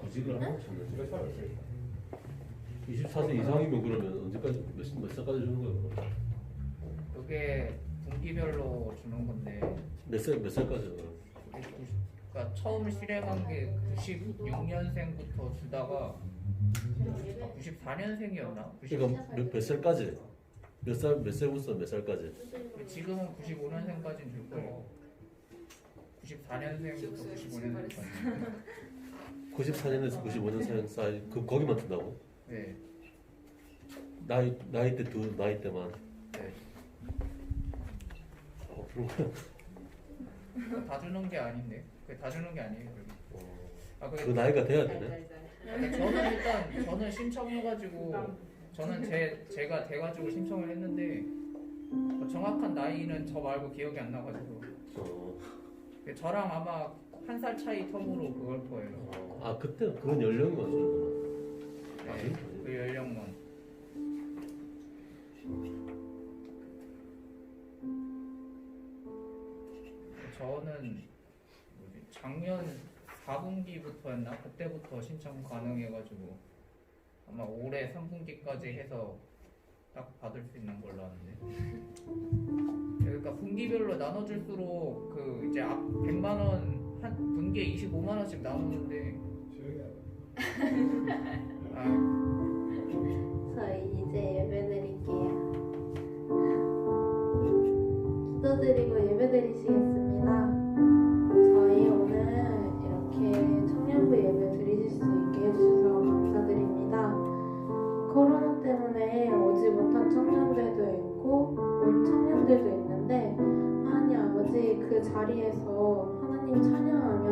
구직을 하고 싶네. 24세 이상이면 그러면 언제까지 몇 살까지 주는 거예요? 그럼? 그게 분기별로 주는 건데 몇 살까지? 그러니까 처음 실행한 게 96년생부터 주다가 94년생이었나? 그러니까 몇 살까지? 몇 살부터 몇 살까지? 지금은 95년생까지는 줄 거예요. 94년생부터 95년생까지. 94년에서 95년 사이 거기만 든다고? 네. 나이대 두 나이대만. 네. 그런 거야. 다 주는 게 아닌데. 그게 다 주는 게 아니에요. 그 나이가 돼야 되네. 저는 일단 저는 신청해가지고 저는 제가 돼가지고 신청을 했는데 정확한 나이는 저 말고 기억이 안 나가지고 저랑 아마 한 살 차이 텀으로 그걸 거예요. 아 그때 그건 연령만 주는구나. 네, 그 연령만. 저는 작년 4분기부터였나? 그때부터 신청 가능해가지고 아마 올해 3분기까지 해서 딱 받을 수 있는 걸로 아는데. 그러니까 분기별로 나눠줄수록 그 이제 100만 원 한 분기에 25만 원씩 나오는데. 저희 이제 예배드릴게요. 기도드리고 예배드리시겠습니다. 저희 오늘 이렇게 청년부 예배 드리실 수 있게 해주셔서 감사드립니다. 코로나 때문에 오지 못한 청년들도 있고 온 청년들도 있는데 하나님 아버지 그 자리에서 하나님 찬양하며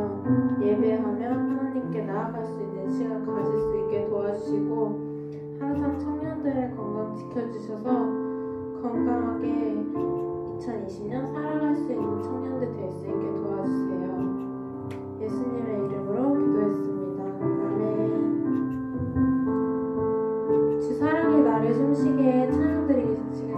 예배하며 하나님께 나아갈 수 있는 시간 가질 수 있게 도와주시고 항상 청년들의 건강 지켜주셔서 건강하게 2020년 살아갈 수 있는 청년들 될 수 있게 도와주세요. 예수님의 이름으로 기도했습니다. 아멘. 주 사랑의 날을 숨쉬게 찬양드리겠습니다.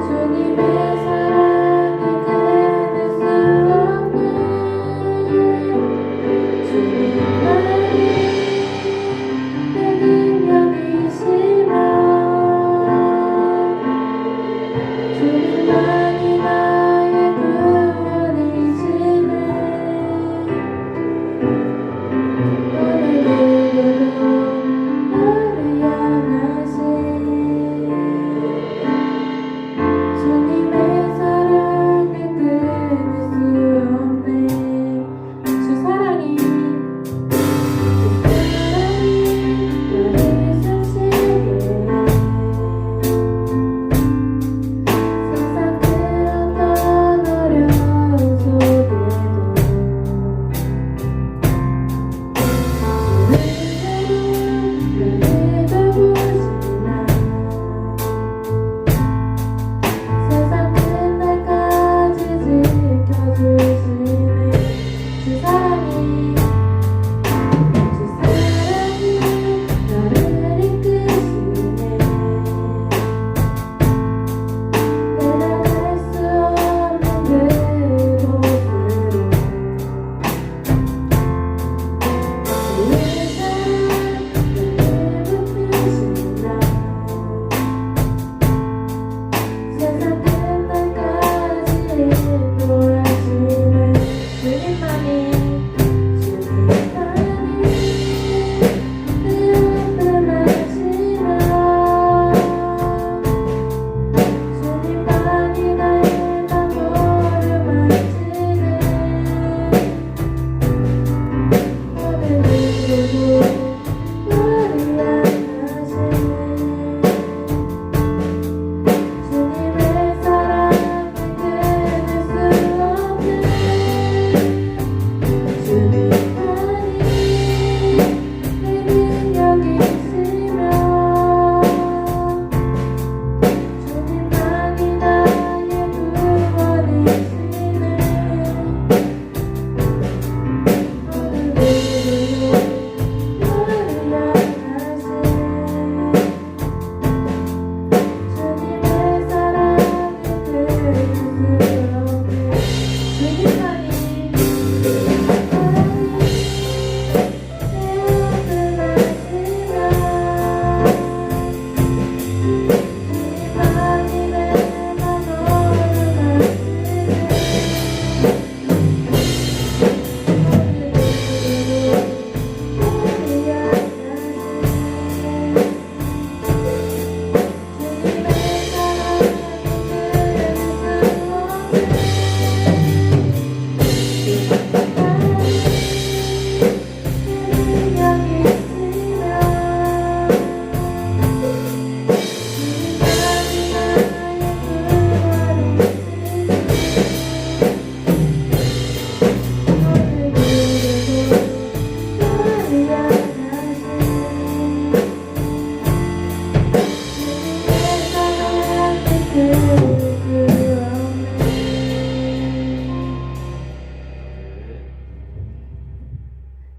주님의 사랑을 끊을 수 없는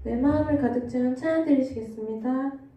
내 마음을 가득 채운 찬양 드리시겠습니다. 찬양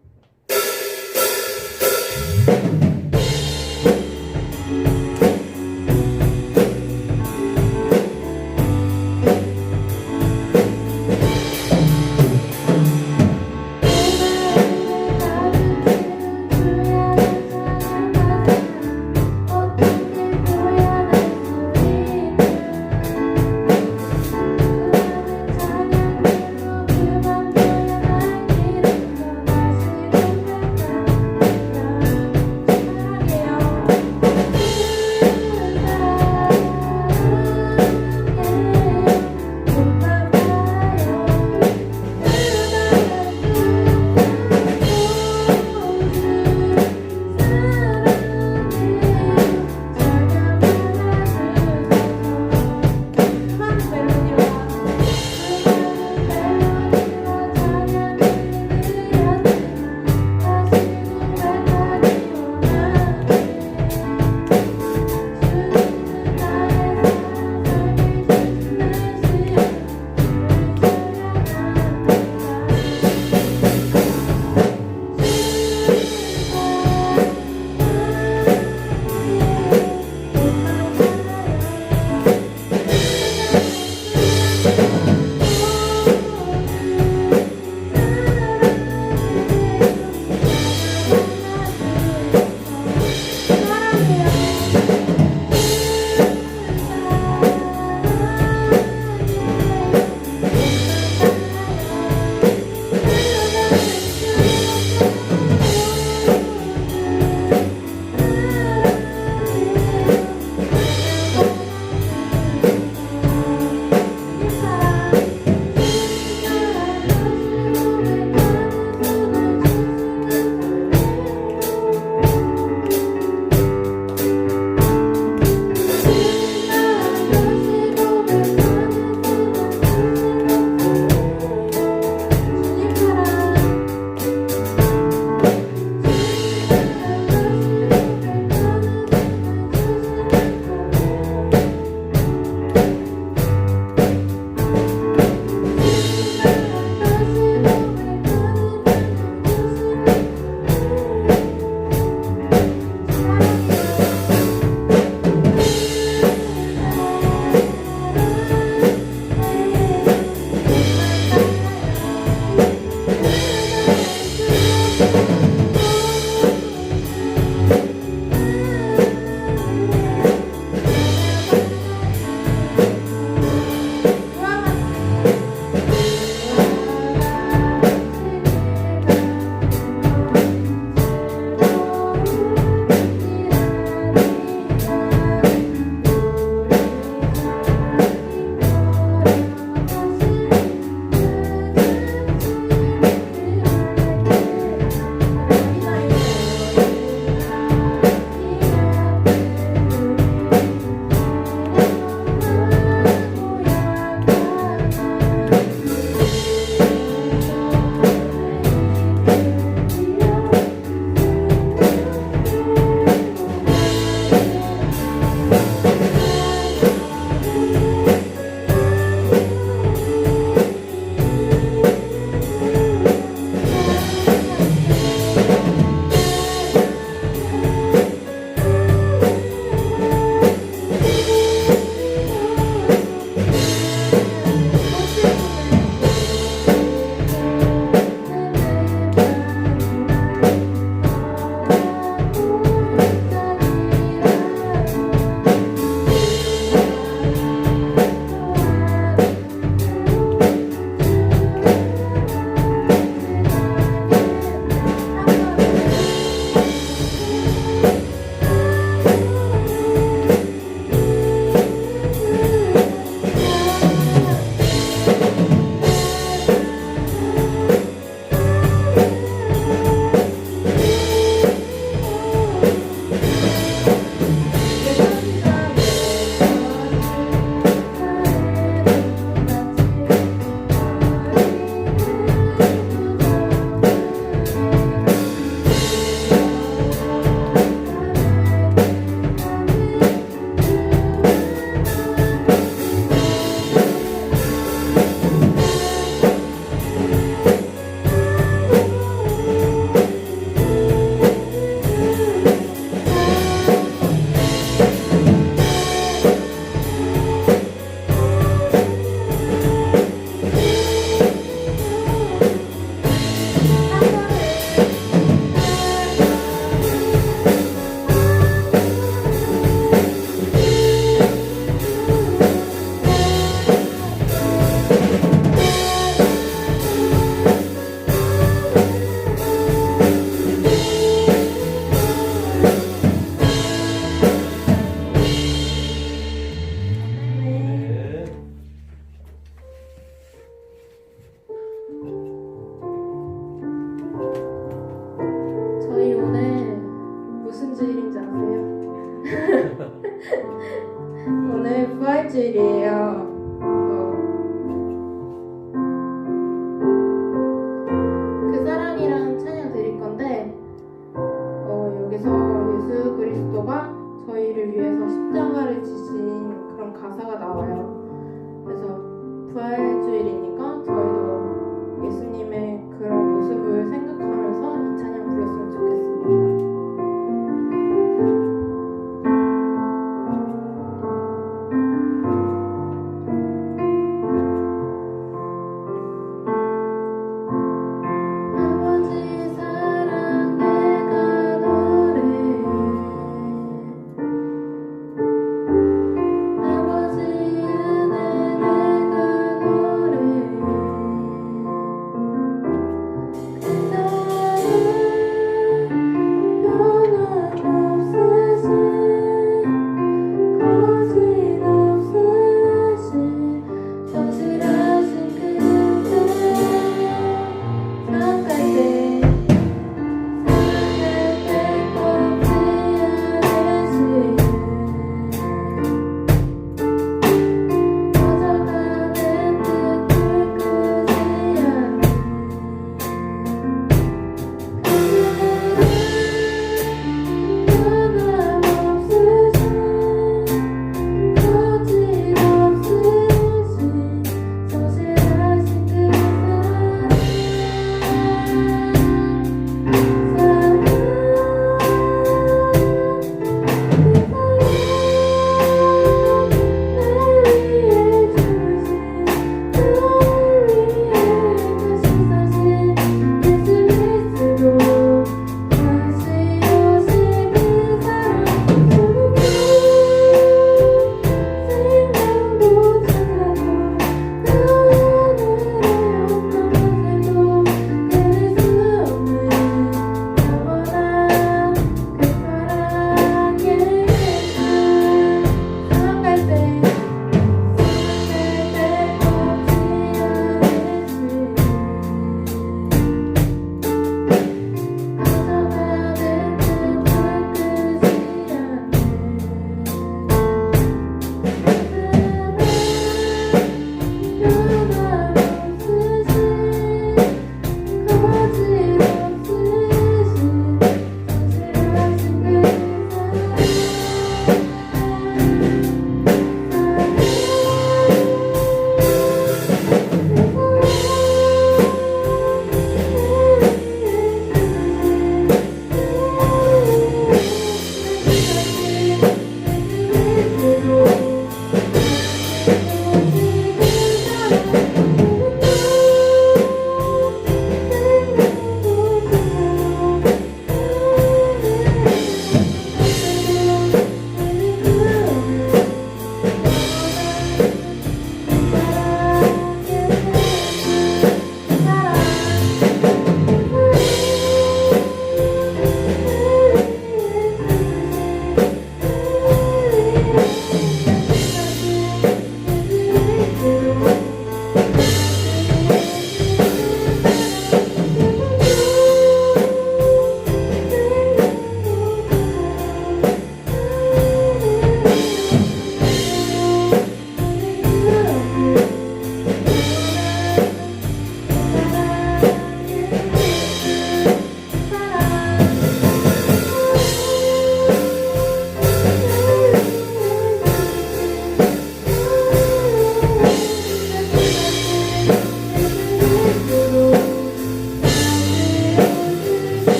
부활주일이니까 저희도 예수님의 그런 모습을 생각하면서 이 찬양 불렀으면 좋겠습니다.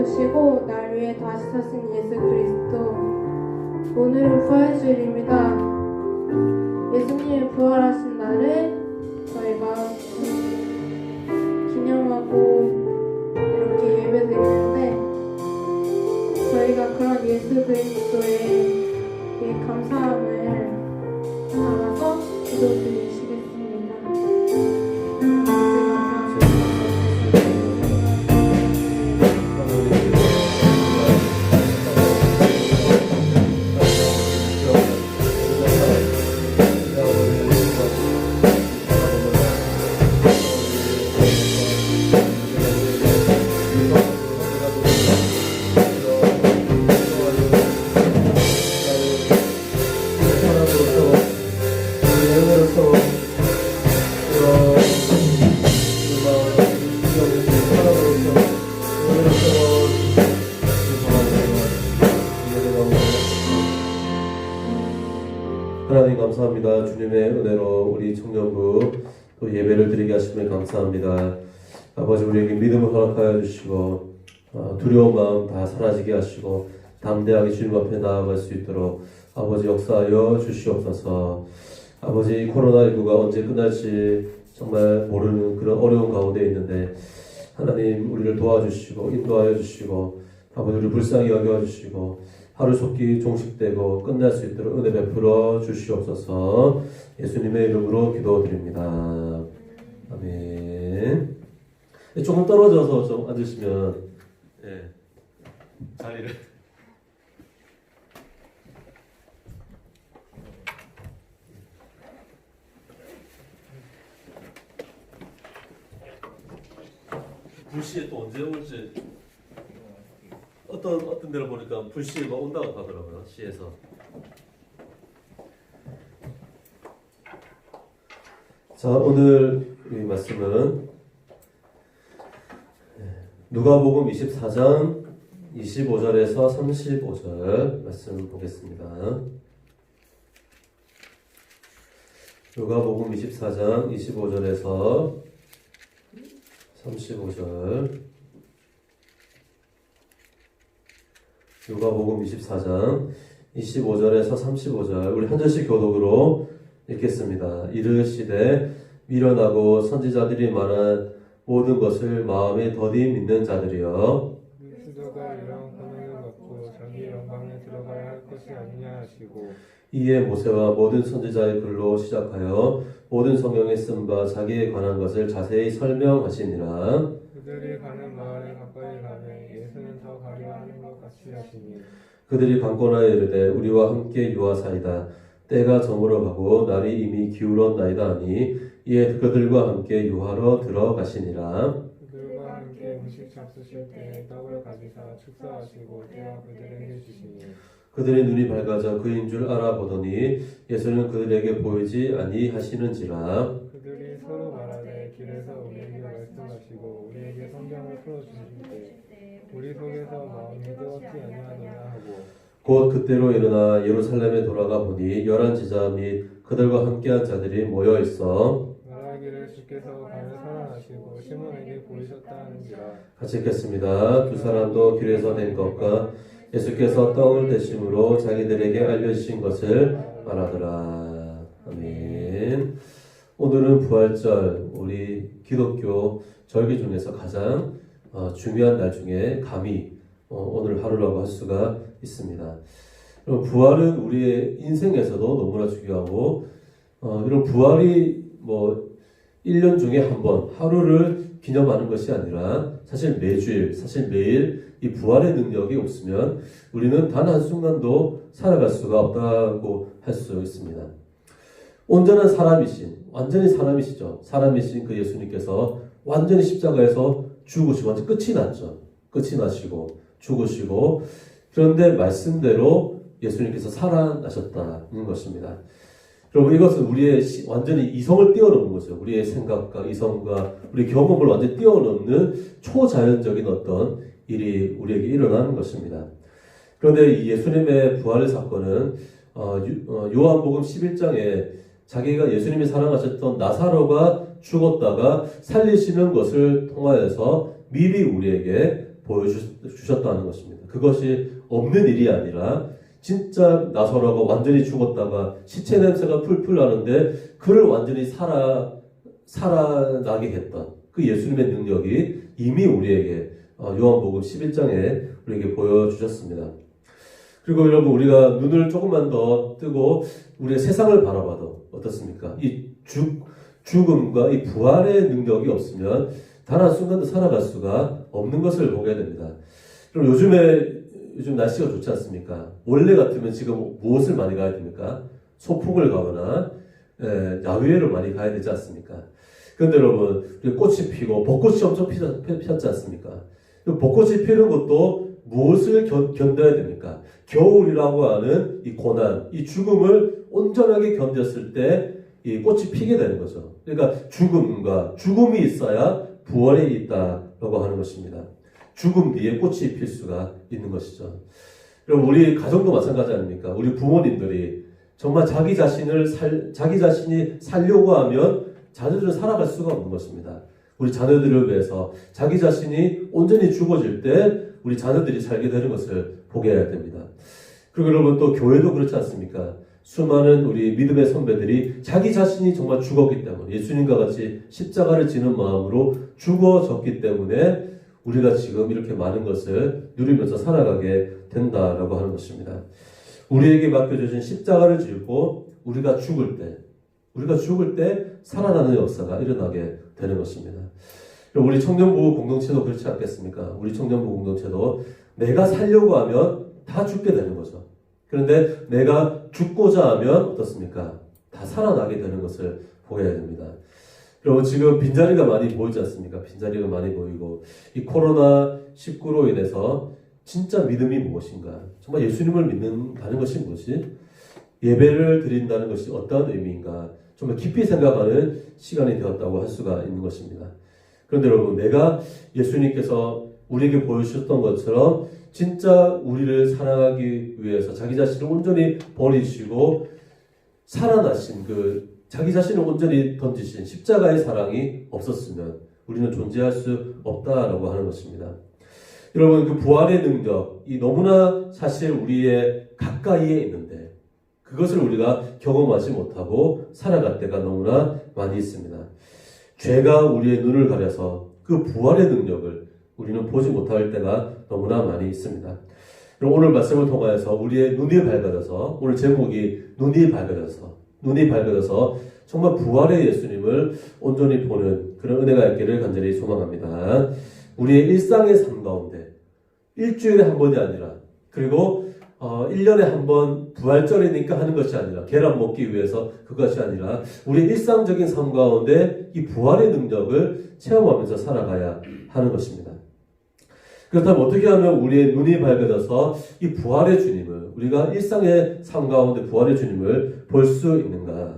죽으시고 날 위해 다시 사신 예수 그리스도. 오늘은 부활주일입니다. 예수님이 부활하신 날을 저희가 기념하고 이렇게 예배드리는데, 저희가 그런 예수 그리스도의 이 감사함을 담아서 기도드리시겠습니다. 하나님 감사합니다. 주님의 은혜로 우리 청년부 또 예배를 드리게 하심에 감사합니다. 아버지 우리에게 믿음을 허락하여 주시고 두려운 마음 다 사라지게 하시고 담대하게 주님 앞에 나아갈 수 있도록 아버지 역사하여 주시옵소서. 아버지 코로나19가 언제 끝날지 정말 모르는 그런 어려운 가운데 있는데 하나님 우리를 도와주시고 인도하여 주시고 아버지 우리 불쌍히 여겨주시고 하루속히 종식되고 끝날 수 있도록 은혜 베풀어 주시옵소서. 예수님의 이름으로 기도드립니다. 아멘. 조금 떨어져서 좀 앉으시면 자리를 불시에 또 언제 올지 어떤 데를 보니까 불시가 온다고 하더라고요. 시에서. 자, 오늘 이 말씀은 누가복음 24장 25절에서 35절 말씀 보겠습니다. 누가복음 24장 25절에서 35절. 누가복음 24장 25절에서 35절 우리 한 절씩 교독으로 읽겠습니다. 이르시되 미련하고 선지자들이 말한 모든 것을 마음에 더디 믿는 자들이여 그리스도가 이런 고난을 받고 자기 영광에 들어가야 할 것이 아니냐 하시고 이에 모세와 모든 선지자의 글로 시작하여 모든 성경에 쓴 바 자기에 관한 것을 자세히 설명하시니라. 그들이 가는 마을에 가까이 가매 예수는 더 가려 하는 것 같이 하시니 그들이 강권하여 이르되 우리와 함께 유하사이다. 때가 저물어 가고 날이 이미 기울었나이다 하니 이에 그들과 함께 유하러 들어가시니라. 그들과 함께 음식 잡수실 때에 떡을 가지사 축사하시고 떼어 그들에게 주시니 그들의 눈이 밝아져 그인 줄 알아보더니 예수는 그들에게 보이지 아니하시는지라. 그들이 서로 말하되 길에서 우리에게 말씀하시고 우리에게 성경을 풀어주실 때 우리 속에서 마음이 뜨겁지 아니하느냐 하고 곧 그때로 일어나 예루살렘에 돌아가 보니 열한 제자 및 그들과 함께한 자들이 모여 있어 말하기를 주께서 밤에 살아나시고 시몬에게 보이셨다 하는지라. 같이 읽겠습니다. 두 사람도 길에서 된 것과 예수께서 떡을 대심으로 자기들에게 알려주신 것을 말하더라. 아멘. 오늘은 부활절, 우리 기독교 절기 중에서 가장 중요한 날 중에 감히 오늘 하루라고 할 수가 있습니다. 여러분, 부활은 우리의 인생에서도 너무나 중요하고 이런 부활이 1년 중에 한 번 하루를 기념하는 것이 아니라 사실 매주일, 사실 매일 이 부활의 능력이 없으면 우리는 단 한순간도 살아갈 수가 없다고 할 수 있습니다. 온전한 사람이신, 완전히 사람이시죠. 사람이신 그 예수님께서 완전히 십자가에서 죽으시고 완전 끝이 났죠. 끝이 나시고 죽으시고 그런데 말씀대로 예수님께서 살아나셨다는 것입니다. 여러분 이것은 우리의 완전히 이성을 뛰어넘는 거죠. 우리의 생각과 이성과 우리 경험을 완전히 뛰어넘는 초자연적인 어떤 일이 우리에게 일어나는 것입니다. 그런데 이 예수님의 부활의 사건은 요한복음 11장에 자기가 예수님이 사랑하셨던 나사로가 죽었다가 살리시는 것을 통하여서 미리 우리에게 보여주셨다는 것입니다. 그것이 없는 일이 아니라 진짜 나사로가 완전히 죽었다가 시체 냄새가 풀풀 나는데 그를 완전히 살아나게 했던 그 예수님의 능력이 이미 우리에게 요한복음 11장에 우리에게 보여주셨습니다. 그리고 여러분 우리가 눈을 조금만 더 뜨고 우리의 세상을 바라봐도 어떻습니까? 이 죽음과 이 부활의 능력이 없으면 단 한순간도 살아갈 수가 없는 것을 보게 됩니다. 그럼 요즘 날씨가 좋지 않습니까? 원래 같으면 지금 무엇을 많이 가야 됩니까? 소풍을 가거나 야외를 많이 가야 되지 않습니까? 그런데 여러분 꽃이 피고 벚꽃이 엄청 폈지 않습니까? 벚꽃이 피는 것도 무엇을 견뎌야 됩니까? 겨울이라고 하는 이 고난, 이 죽음을 온전하게 견뎠을 때 이 꽃이 피게 되는 거죠. 그러니까 죽음이 있어야 부활이 있다라고 하는 것입니다. 죽음 뒤에 꽃이 필 수가 있는 것이죠. 그럼 우리 가정도 마찬가지 아닙니까? 우리 부모님들이 정말 자기 자신이 살려고 하면 자녀들은 살아갈 수가 없는 것입니다. 우리 자녀들을 위해서 자기 자신이 온전히 죽어질 때 우리 자녀들이 살게 되는 것을 보게 해야 됩니다. 그리고 여러분 또 교회도 그렇지 않습니까? 수많은 우리 믿음의 선배들이 자기 자신이 정말 죽었기 때문에 예수님과 같이 십자가를 지는 마음으로 죽어졌기 때문에 우리가 지금 이렇게 많은 것을 누리면서 살아가게 된다라고 하는 것입니다. 우리에게 맡겨주신 십자가를 지고 우리가 죽을 때 살아나는 역사가 일어나게 되는 것입니다. 우리 청년부 공동체도 그렇지 않겠습니까? 우리 청년부 공동체도 내가 살려고 하면 다 죽게 되는 거죠. 그런데 내가 죽고자 하면 어떻습니까? 다 살아나게 되는 것을 보여야 됩니다. 여러분 지금 빈자리가 많이 보이지 않습니까? 빈자리가 많이 보이고 이 코로나19로 인해서 진짜 믿음이 무엇인가? 정말 예수님을 믿는다는 것이 무엇이? 예배를 드린다는 것이 어떠한 의미인가? 정말 깊이 생각하는 시간이 되었다고 할 수가 있는 것입니다. 그런데 여러분 내가 예수님께서 우리에게 보여주셨던 것처럼 진짜 우리를 사랑하기 위해서 자기 자신을 온전히 버리시고 살아나신 자기 자신을 온전히 던지신 십자가의 사랑이 없었으면 우리는 존재할 수 없다라고 하는 것입니다. 여러분 그 부활의 능력 이 너무나 사실 우리의 가까이에 있는데 그것을 우리가 경험하지 못하고 살아갈 때가 너무나 많이 있습니다. 죄가 우리의 눈을 가려서 그 부활의 능력을 우리는 보지 못할 때가 너무나 많이 있습니다. 오늘 말씀을 통하여서 우리의 눈이 밝아져서 오늘 제목이 눈이 밝아져서 정말 부활의 예수님을 온전히 보는 그런 은혜가 있기를 간절히 소망합니다. 우리의 일상의 삶 가운데 일주일에 한 번이 아니라 그리고 1년에 한 번 부활절이니까 하는 것이 아니라 계란 먹기 위해서 그것이 아니라 우리 일상적인 삶 가운데 이 부활의 능력을 체험하면서 살아가야 하는 것입니다. 그렇다면 어떻게 하면 우리의 눈이 밝아져서 이 부활의 주님을 우리가 일상의 삶 가운데 부활의 주님을 볼 수 있는가?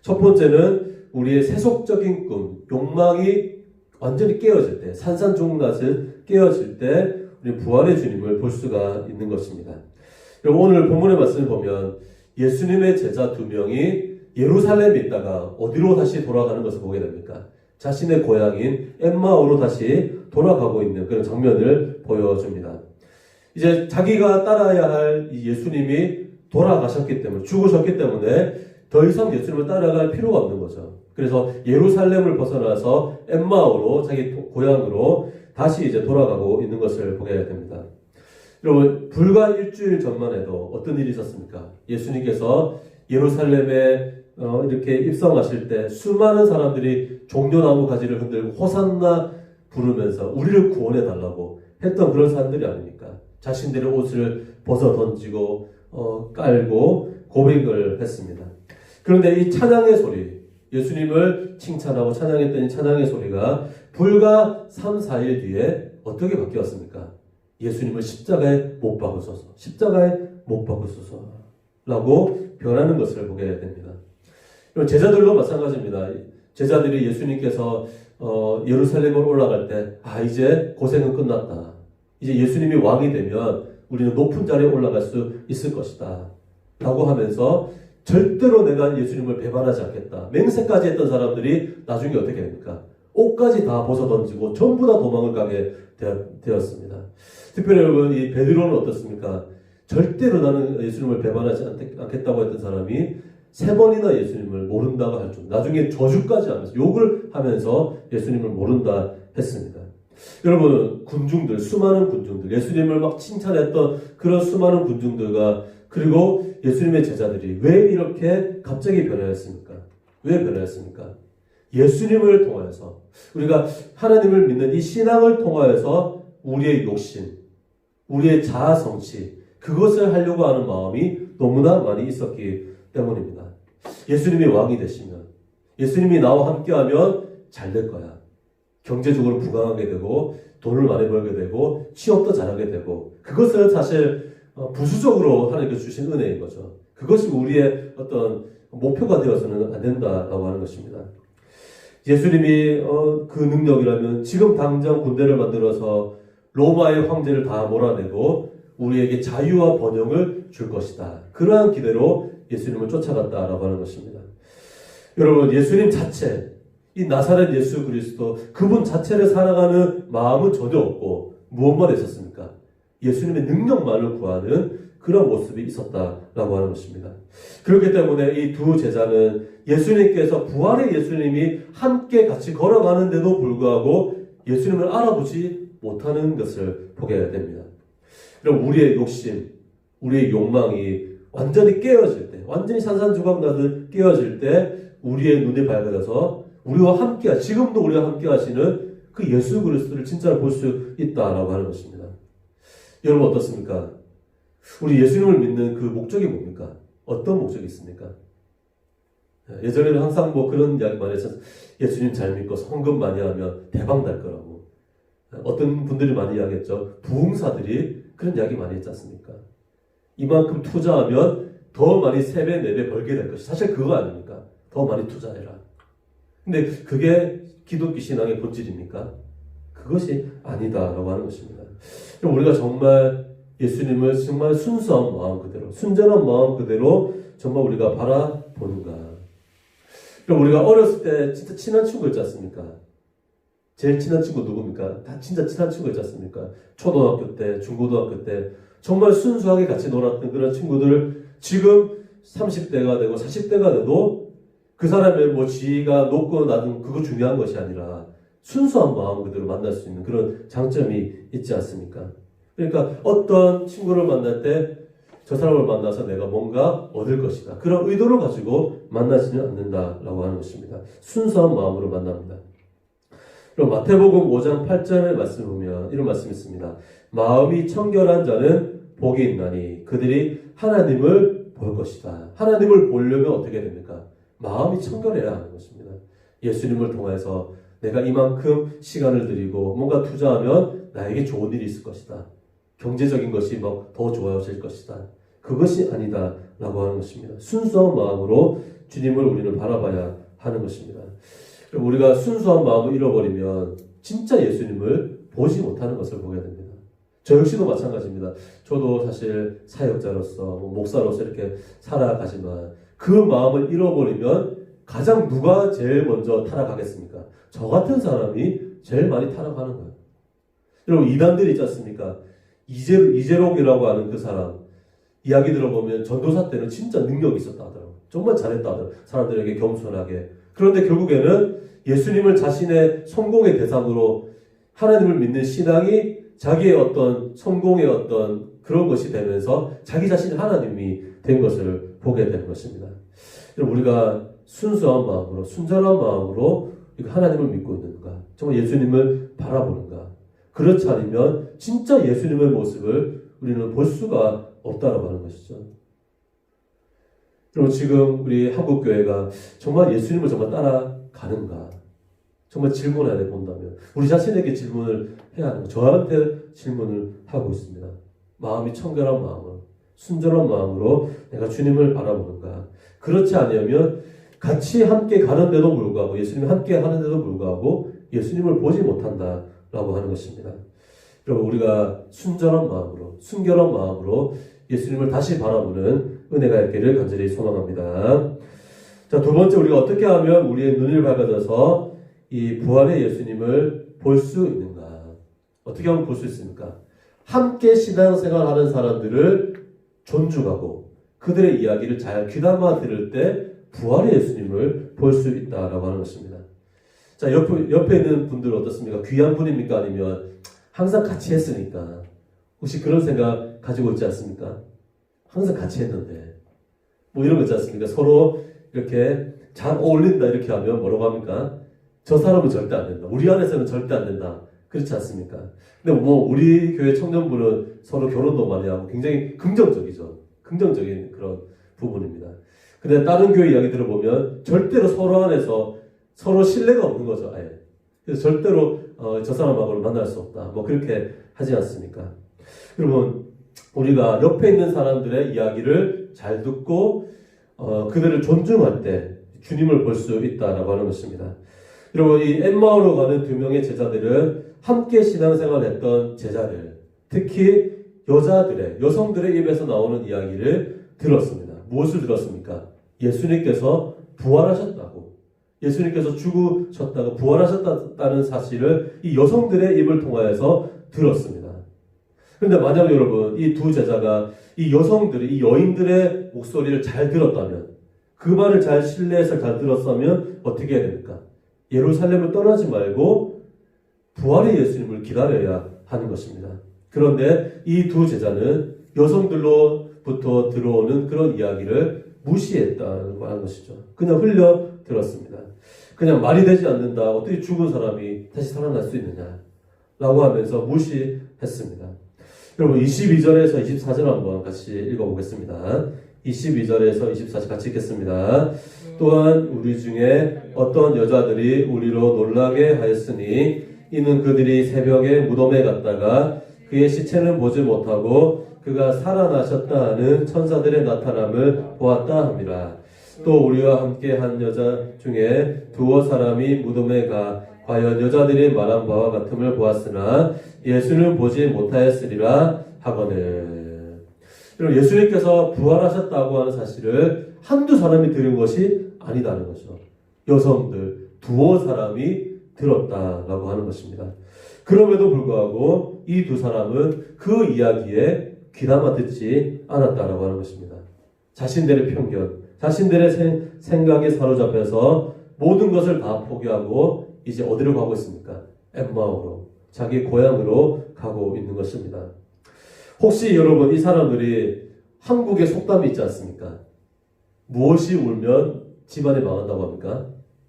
첫 번째는 우리의 세속적인 꿈, 욕망이 완전히 깨어질 때, 산산조각나듯 깨어질 때 우리 부활의 주님을 볼 수가 있는 것입니다. 오늘 본문의 말씀을 보면 예수님의 제자 2명이 예루살렘에 있다가 어디로 다시 돌아가는 것을 보게 됩니까? 자신의 고향인 엠마오로 다시 돌아가고 있는 그런 장면을 보여줍니다. 이제 자기가 따라야 할 이 예수님이 돌아가셨기 때문에, 죽으셨기 때문에 더 이상 예수님을 따라갈 필요가 없는 거죠. 그래서 예루살렘을 벗어나서 엠마오로 자기 고향으로 다시 이제 돌아가고 있는 것을 보게 됩니다. 여러분, 불과 일주일 전만 해도 어떤 일이 있었습니까? 예수님께서 예루살렘에 이렇게 입성하실 때 수많은 사람들이 종려나무 가지를 흔들고 호산나 부르면서 우리를 구원해 달라고 했던 그런 사람들이 아닙니까? 자신들의 옷을 벗어 던지고 깔고 고백을 했습니다. 그런데 이 찬양의 소리, 예수님을 칭찬하고 찬양했던 이 찬양의 소리가 불과 3, 4일 뒤에 어떻게 바뀌었습니까? 예수님을 십자가에 못 박으소서, 십자가에 못 박으소서 라고 변하는 것을 보게 됩니다. 제자들도 마찬가지입니다. 제자들이 예수님께서 예루살렘으로 올라갈 때 이제 고생은 끝났다. 이제 예수님이 왕이 되면 우리는 높은 자리에 올라갈 수 있을 것이다 라고 하면서 절대로 내가 예수님을 배반하지 않겠다. 맹세까지 했던 사람들이 나중에 어떻게 됩니까? 옷까지 다 벗어 던지고 전부 다 도망을 가게 되었습니다. 특별히 여러분, 이 베드로는 어떻습니까? 절대로 나는 예수님을 배반하지 않겠다고 했던 사람이 3번이나 예수님을 모른다고 할 정도, 나중에 저주까지 하면서 욕을 하면서 예수님을 모른다 했습니다. 여러분, 군중들, 수많은 군중들, 예수님을 막 칭찬했던 그런 수많은 군중들과 그리고 예수님의 제자들이 왜 이렇게 갑자기 변화했습니까? 왜 변화했습니까? 예수님을 통하여서, 우리가 하나님을 믿는 이 신앙을 통하여서 우리의 욕심, 우리의 자아성취, 그것을 하려고 하는 마음이 너무나 많이 있었기 때문입니다. 예수님이 왕이 되시면, 예수님이 나와 함께하면 잘 될 거야. 경제적으로 부강하게 되고 돈을 많이 벌게 되고 취업도 잘하게 되고, 그것은 사실 부수적으로 하나님께서 주신 은혜인 거죠. 그것이 우리의 어떤 목표가 되어서는 안 된다라고 하는 것입니다. 예수님이 그 능력이라면 지금 당장 군대를 만들어서 로마의 황제를 다 몰아내고 우리에게 자유와 번영을 줄 것이다. 그러한 기대로 예수님을 쫓아갔다라고 하는 것입니다. 여러분, 예수님 자체, 이 나사렛 예수 그리스도 그분 자체를 사랑하는 마음은 전혀 없고 무엇만 있었습니까? 예수님의 능력만을 구하는 그런 모습이 있었다라고 하는 것입니다. 그렇기 때문에 이 두 제자는 예수님께서 부활의 예수님이 함께 같이 걸어가는데도 불구하고 예수님을 알아보지 못하는 것을 보게 됩니다. 그럼 우리의 욕심, 우리의 욕망이 완전히 깨어질 때, 완전히 산산조각 나듯 깨어질 때 우리의 눈이 밝아져서 우리와 함께, 지금도 우리와 함께 하시는 그 예수 그리스도를 진짜로 볼 수 있다라고 하는 것입니다. 여러분 어떻습니까? 우리 예수님을 믿는 그 목적이 뭡니까? 어떤 목적이 있습니까? 예전에는 항상 뭐 그런 이야기 많이 했었어요. 예수님 잘 믿고 헌금 많이 하면 대박 날 거라고. 어떤 분들이 많이 이야기했죠. 부흥사들이 그런 이야기 많이 했지 않습니까? 이만큼 투자하면 더 많이 3배, 4배 벌게 될 것이. 사실 그거 아닙니까? 더 많이 투자해라. 근데 그게 기독교 신앙의 본질입니까? 그것이 아니다라고 하는 것입니다. 그럼 우리가 정말 예수님을 정말 순수한 마음 그대로, 순전한 마음 그대로 정말 우리가 바라보는가? 그럼 우리가 어렸을 때 진짜 친한 친구 있지 않습니까? 제일 친한 친구 누굽니까? 다 진짜 친한 친구 있지 않습니까? 초등학교 때, 중고등학교 때 정말 순수하게 같이 놀았던 그런 친구들 지금 30대가 되고 40대가 돼도 그 사람의 뭐 지위가 높고 낮은 그거 중요한 것이 아니라 순수한 마음 그대로 만날 수 있는 그런 장점이 있지 않습니까? 그러니까 어떤 친구를 만날 때 저 사람을 만나서 내가 뭔가 얻을 것이다. 그런 의도를 가지고 만나지는 않는다라고 하는 것입니다. 순수한 마음으로 만납니다. 그럼 마태복음 5장 8절의 말씀을 보면 이런 말씀이 있습니다. 마음이 청결한 자는 복이 있나니 그들이 하나님을 볼 것이다. 하나님을 보려면 어떻게 됩니까? 마음이 청결해야 하는 것입니다. 예수님을 통해서 내가 이만큼 시간을 들이고 뭔가 투자하면 나에게 좋은 일이 있을 것이다. 경제적인 것이 막 더 좋아질 것이다. 그것이 아니다라고 하는 것입니다. 순수한 마음으로 주님을 우리는 바라봐야 하는 것입니다. 우리가 순수한 마음을 잃어버리면 진짜 예수님을 보지 못하는 것을 보게 됩니다. 저 역시도 마찬가지입니다. 저도 사실 사역자로서 목사로서 이렇게 살아가지만 그 마음을 잃어버리면 가장 누가 제일 먼저 타락하겠습니까? 저 같은 사람이 제일 많이 타락하는 거예요. 여러분 이단들이 있지 않습니까? 이재록이라고 하는 그 사람 이야기 들어보면 전도사 때는 진짜 능력이 있었다 하더라고요. 정말 잘했다 하더라고요. 사람들에게 겸손하게. 그런데 결국에는 예수님을 자신의 성공의 대상으로 하나님을 믿는 신앙이 자기의 어떤 성공의 어떤 그런 것이 되면서 자기 자신이 하나님이 된 것을 보게 되는 것입니다. 우리가 순수한 마음으로 순전한 마음으로 하나님을 믿고 있는가? 정말 예수님을 바라보는가? 그렇지 않으면 진짜 예수님의 모습을 우리는 볼 수가 없다라고 하는 것이죠. 그리고 지금 우리 한국교회가 정말 예수님을 정말 따라가는가? 정말 질문해야 돼 본다면 우리 자신에게 질문을 해야 하는 거. 저한테 질문을 하고 있습니다. 마음이 청결한 마음으로 순전한 마음으로 내가 주님을 바라보는가? 그렇지 않으면 같이 함께 가는데도 불구하고 예수님이 함께 하는데도 불구하고 예수님을 보지 못한다라고 하는 것입니다. 여러분 우리가 순전한 마음으로 순결한 마음으로 예수님을 다시 바라보는 은혜가 있기를 간절히 소망합니다. 자, 두 번째 우리가 어떻게 하면 우리의 눈을 밝아져서 이 부활의 예수님을 볼 수 있는가? 어떻게 하면 볼 수 있습니까? 함께 신앙생활하는 사람들을 존중하고 그들의 이야기를 잘 귀담아 들을 때 부활의 예수님을 볼 수 있다라고 하는 것입니다. 자, 옆에 있는 분들은 어떻습니까? 귀한 분입니까? 아니면 항상 같이 했으니까 혹시 그런 생각 가지고 있지 않습니까? 항상 같이 했는데 뭐 이런 거 있지 않습니까? 서로 이렇게 잘 어울린다 이렇게 하면 뭐라고 합니까? 저 사람은 절대 안 된다. 우리 안에서는 절대 안 된다. 그렇지 않습니까? 근데 뭐 우리 교회 청년부는 서로 결혼도 많이 하고 굉장히 긍정적이죠. 긍정적인 그런 부분입니다. 근데 다른 교회 이야기 들어보면 절대로 서로 안에서 서로 신뢰가 없는 거죠. 아예. 그래서 절대로 저 사람하고는 만날 수 없다. 뭐 그렇게 하지 않습니까? 여러분 우리가 옆에 있는 사람들의 이야기를 잘 듣고 그들을 존중할 때 주님을 볼 수 있다라고 하는 것입니다. 여러분 이 엠마오로 가는 두 명의 제자들은 함께 신앙생활했던 제자들, 특히 여성들의 입에서 나오는 이야기를 들었습니다. 무엇을 들었습니까? 예수님께서 부활하셨다고. 예수님께서 죽으셨다고 부활하셨다는 사실을 이 여성들의 입을 통하여서 들었습니다. 그런데 만약 여러분 이 두 제자가 이 여성들이 이 여인들의 목소리를 잘 들었다면 그 말을 잘 신뢰해서 잘 들었다면 어떻게 해야 됩니까? 예루살렘을 떠나지 말고 부활의 예수님을 기다려야 하는 것입니다. 그런데 이 두 제자는 여성들로부터 들어오는 그런 이야기를 무시했다는 것이죠. 그냥 흘려 들었습니다. 그냥 말이 되지 않는다. 어떻게 죽은 사람이 다시 살아날 수 있느냐 라고 하면서 무시했습니다. 여러분 22절에서 24절 한번 같이 읽어보겠습니다. 22절에서 24절 같이 읽겠습니다. 또한 우리 중에 어떤 여자들이 우리로 놀라게 하였으니 이는 그들이 새벽에 무덤에 갔다가 그의 시체는 보지 못하고 그가 살아나셨다 하는 천사들의 나타남을 보았다 함이라. 또 우리와 함께 한 여자 중에 두어 사람이 무덤에 가 과연 여자들이 말한 바와 같음을 보았으나 예수는 보지 못하였으리라 하거늘. 여러분 예수님께서 부활하셨다고 하는 사실을 한두 사람이 들은 것이 아니다는 거죠. 여성들 두어 사람이 들었다라고 하는 것입니다. 그럼에도 불구하고 이 두 사람은 그 이야기에 귀담아 듣지 않았다라고 하는 것입니다. 자신들의 편견, 자신들의 생각에 사로잡혀서 모든 것을 다 포기하고 이제 어디로 가고 있습니까? 엠마오로, 자기 고향으로 가고 있는 것입니다. 혹시 여러분 이 사람들이 한국의 속담이 있지 않습니까? 무엇이 울면 집안이 망한다고 합니까?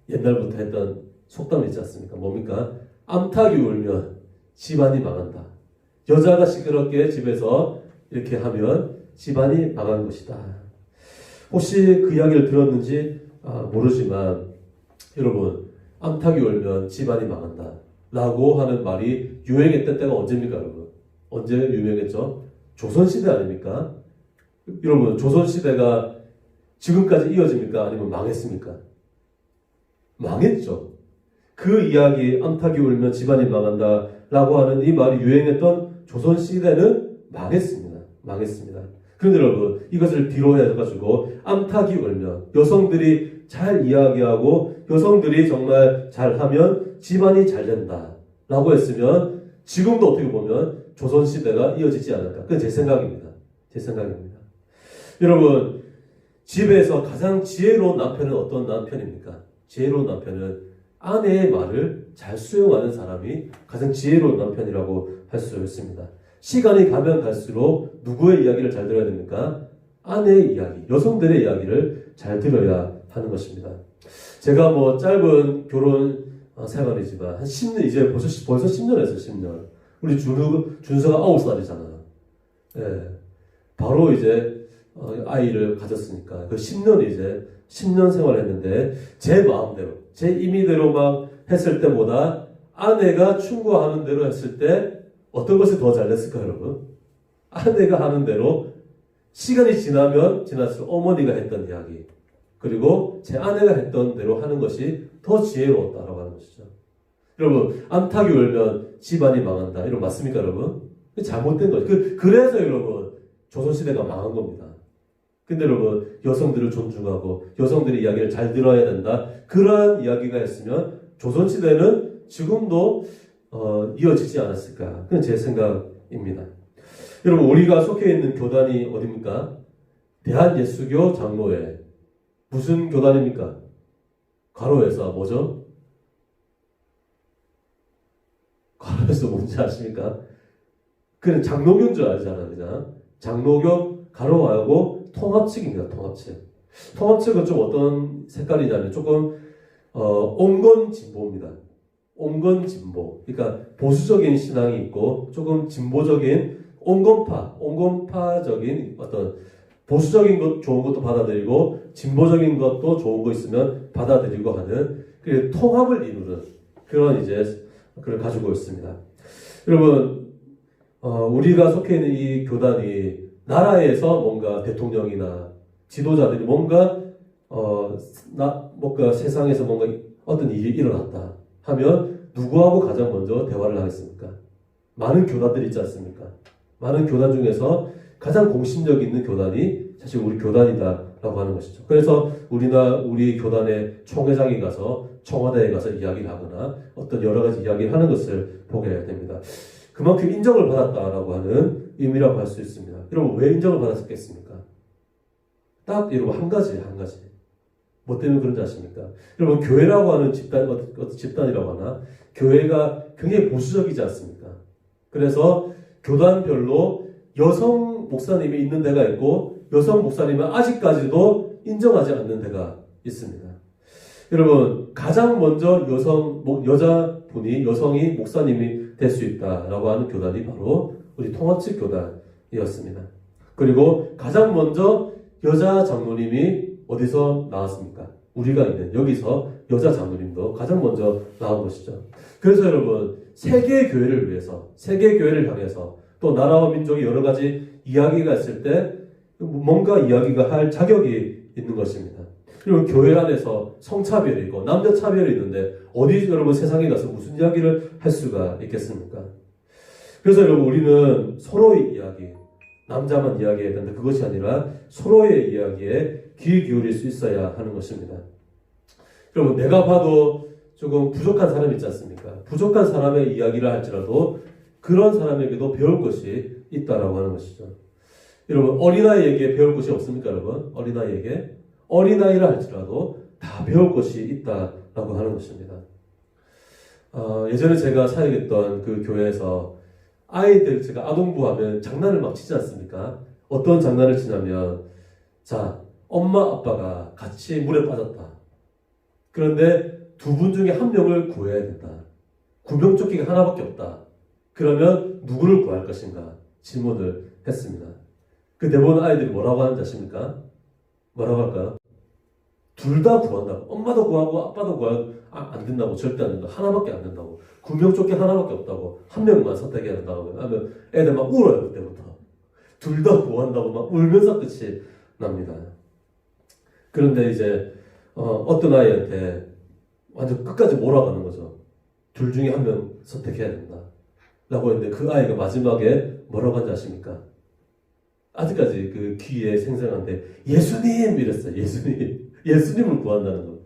옛날부터 했던 속담이 있지 않습니까? 뭡니까? 암탉이 울면 집안이 망한다. 여자가 시끄럽게 집에서 이렇게 하면 집안이 망한 것이다. 혹시 그 이야기를 들었는지 모르지만 여러분 암탉이 울면 집안이 망한다 라고 하는 말이 유행했던 때가 언제입니까 여러분? 언제 유명했죠? 조선시대 아닙니까? 여러분 조선시대가 지금까지 이어집니까? 아니면 망했습니까? 망했죠. 그 이야기 암탉이 울면 집안이 망한다 라고 하는 이 말이 유행했던 조선시대는 망했습니다. 망했습니다. 그런데 여러분 이것을 뒤로 해가지고 암탉이 울면 여성들이 잘 이야기하고 여성들이 정말 잘하면 집안이 잘 된다 라고 했으면 지금도 어떻게 보면 조선시대가 이어지지 않을까. 그건 제 생각입니다. 제 생각입니다. 여러분 집에서 가장 지혜로운 남편은 어떤 남편입니까? 지혜로운 남편은 아내의 말을 잘 수용하는 사람이 가장 지혜로운 남편이라고 할 수 있습니다. 시간이 가면 갈수록 누구의 이야기를 잘 들어야 됩니까? 아내의 이야기, 여성들의 이야기를 잘 들어야 하는 것입니다. 제가 뭐 짧은 결혼 생활이지만 한 10년 이제 벌써 10년 했어요. 10년. 우리 준서가 9살이잖아. 예. 바로 이제 아이를 가졌으니까 그 10년 이제 10년 생활했는데 제 마음대로 제 임의대로 막 했을 때보다 아내가 충고하는 대로 했을 때 어떤 것이 더 잘 됐을까요, 여러분? 아내가 하는 대로 시간이 지나면 지날수록 어머니가 했던 이야기 그리고 제 아내가 했던 대로 하는 것이 더 지혜로웠다라고 하는 것이죠. 여러분 암탉이 울면 집안이 망한다 이런 맞습니까 여러분? 잘못된 거죠. 그래서 여러분 조선시대가 망한 겁니다. 근데 여러분 여성들을 존중하고 여성들의 이야기를 잘 들어야 된다 그러한 이야기가 있으면 조선시대는 지금도 이어지지 않았을까 그건 제 생각입니다. 여러분 우리가 속해 있는 교단이 어디입니까? 대한예수교 장로회. 무슨 교단입니까? 가로에서 뭐죠? 가로에서 뭔지 아십니까? 그는 장로교인 줄 알잖아 그냥. 장로교 가로하고 통합측입니다. 통합측. 통합측은 좀 어떤 색깔이냐면 조금 온건 진보입니다. 온건 진보. 그러니까 보수적인 신앙이 있고 조금 진보적인 온건파적인 어떤 보수적인 것 좋은 것도 받아들이고 진보적인 것도 좋은 거 있으면 받아들이고 하는 그 통합을 이루는 그런 이제 그걸 가지고 있습니다. 여러분 우리가 속해 있는 이 교단이 나라에서 뭔가 대통령이나 지도자들이 뭔가 세상에서 뭔가 어떤 일이 일어났다 하면 누구하고 가장 먼저 대화를 하겠습니까? 많은 교단들이 있지 않습니까? 많은 교단 중에서 가장 공신력 있는 교단이 사실 우리 교단이다라고 하는 것이죠. 그래서 우리 교단의 총회장이 가서 청와대에 가서 이야기를 하거나 어떤 여러 가지 이야기를 하는 것을 보게 됩니다. 그만큼 인정을 받았다라고 하는 의미라고 할 수 있습니다. 여러분 왜 인정을 받았겠습니까? 딱 여러분 한 가지. 뭐 때문에 그런지 아십니까? 여러분 교회라고 하는 집단이라고 하나 교회가 굉장히 보수적이지 않습니까? 그래서 교단별로 여성 목사님이 있는 데가 있고 여성 목사님은 아직까지도 인정하지 않는 데가 있습니다. 여러분 가장 먼저 여성이 목사님이 될 수 있다라고 하는 교단이 바로 우리 통합측 교단이었습니다. 그리고 가장 먼저 여자 장로님이 어디서 나왔습니까? 우리가 있는 여기서 여자 장로님도 가장 먼저 나온 것이죠. 그래서 여러분 세계 교회를 위해서 세계 교회를 향해서 또 나라와 민족이 여러 가지 이야기가 있을 때 뭔가 이야기가 할 자격이 있는 것입니다. 그리고 교회 안에서 성차별이 있고 남녀 차별이 있는데 어디 여러분 세상에 가서 무슨 이야기를 할 수가 있겠습니까? 그래서 여러분 우리는 서로의 이야기, 남자만 이야기해야 된다. 그것이 아니라 서로의 이야기에 귀 기울일 수 있어야 하는 것입니다. 여러분 내가 봐도 조금 부족한 사람이 있지 않습니까? 부족한 사람의 이야기를 할지라도 그런 사람에게도 배울 것이 있다라고 하는 것이죠. 여러분 어린아이에게 배울 것이 없습니까? 여러분 어린아이라 할지라도 다 배울 것이 있다라고 하는 것입니다. 예전에 제가 사역했던 그 교회에서 아이들 제가 아동부 하면 장난을 막 치지 않습니까? 어떤 장난을 치냐면 자 엄마 아빠가 같이 물에 빠졌다. 그런데 두 분 중에 한 명을 구해야 된다. 구명조끼가 하나밖에 없다. 그러면 누구를 구할 것인가? 질문을 했습니다. 그 대부분 아이들이 뭐라고 하는지 아십니까? 뭐라고 할까요? 둘 다 구한다고. 엄마도 구하고 아빠도 구하고 안 된다고. 절대 안 된다고. 하나밖에 안 된다고. 구명조끼 하나밖에 없다고. 한 명만 선택해야 된다고 하면 애들 막 울어요. 그때부터. 둘 다 구한다고 막 울면서 끝이 납니다. 그런데 이제 어떤 아이한테 완전 끝까지 몰아가는 거죠. 둘 중에 한 명 선택해야 된다. 라고 했는데 그 아이가 마지막에 뭐라고 한지 아십니까? 아직까지 그 귀에 생생한데 예수님! 이랬어요. 예수님을 구한다는 거.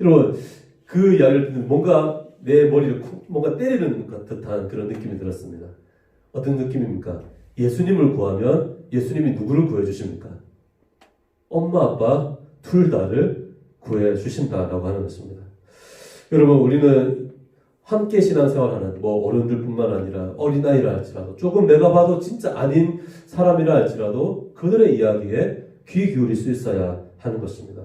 여러분 그 이야기를 듣는 뭔가 내 머리를 뭔가 때리는 듯한 그런 느낌이 들었습니다. 어떤 느낌입니까? 예수님을 구하면 예수님이 누구를 구해주십니까? 엄마 아빠 둘 다를 구해주신다라고 하는 것입니다. 여러분 우리는 함께 신앙생활하는 어른들뿐만 아니라 어린아이라 할지라도 조금 내가 봐도 진짜 아닌 사람이라 할지라도 그들의 이야기에 귀 기울일 수 있어야 하는 것입니다.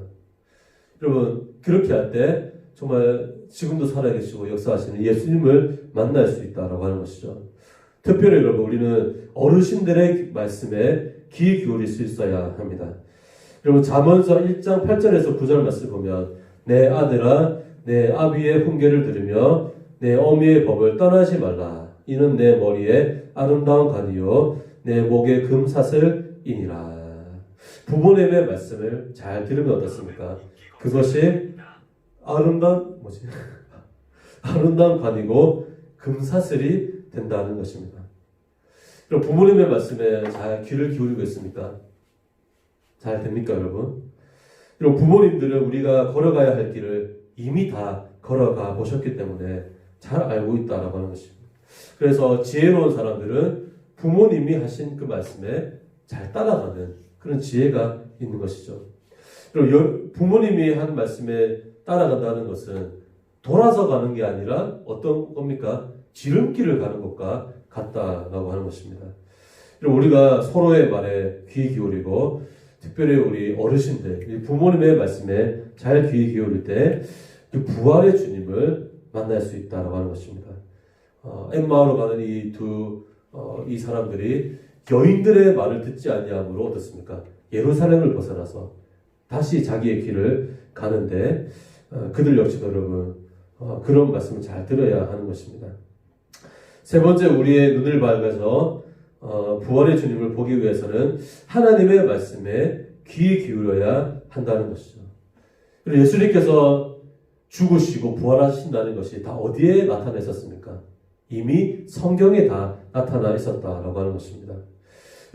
여러분 그렇게 할 때 정말 지금도 살아계시고 역사하시는 예수님을 만날 수 있다라고 하는 것이죠. 특별히 여러분 우리는 어르신들의 말씀에 귀 기울일 수 있어야 합니다. 여러분 잠언서 1장 8절에서 9절 말씀 보면 내 아들아 내 아비의 훈계를 들으며 내 어미의 법을 떠나지 말라. 이는 내 머리에 아름다운 관이요 내 목에 금사슬이니라. 부모님의 말씀을 잘 들으면 어떻습니까? 그것이 아름다운 관이고 금사슬이 된다는 것입니다. 그럼 부모님의 말씀에 잘 귀를 기울이고 있습니까? 잘 됩니까, 여러분? 그리고 부모님들은 우리가 걸어가야 할 길을 이미 다 걸어가 보셨기 때문에 잘 알고 있다라고 하는 것입니다. 그래서 지혜로운 사람들은 부모님이 하신 그 말씀에 잘 따라가는 그런 지혜가 있는 것이죠. 그리고 부모님이 한 말씀에 따라간다는 것은 돌아서 가는 게 아니라 어떤 겁니까? 지름길을 가는 것과 같다라고 하는 것입니다. 그리고 우리가 서로의 말에 귀 기울이고 특별히 우리 어르신들, 부모님의 말씀에 잘 귀 기울일 때 그 부활의 주님을 만날 수 있다라고 하는 것입니다. 엠마오로 가는 이 사람들이 여인들의 말을 듣지 아니함으로 어떻습니까? 예루살렘을 벗어나서 다시 자기의 길을 가는데 그들 역시도 여러분 그런 말씀을 잘 들어야 하는 것입니다. 세 번째 우리의 눈을 밝아서 부활의 주님을 보기 위해서는 하나님의 말씀에 귀 기울여야 한다는 것이죠. 그리고 예수님께서 죽으시고 부활하신다는 것이 다 어디에 나타나 있었습니까? 이미 성경에 다 나타나 있었다라고 하는 것입니다.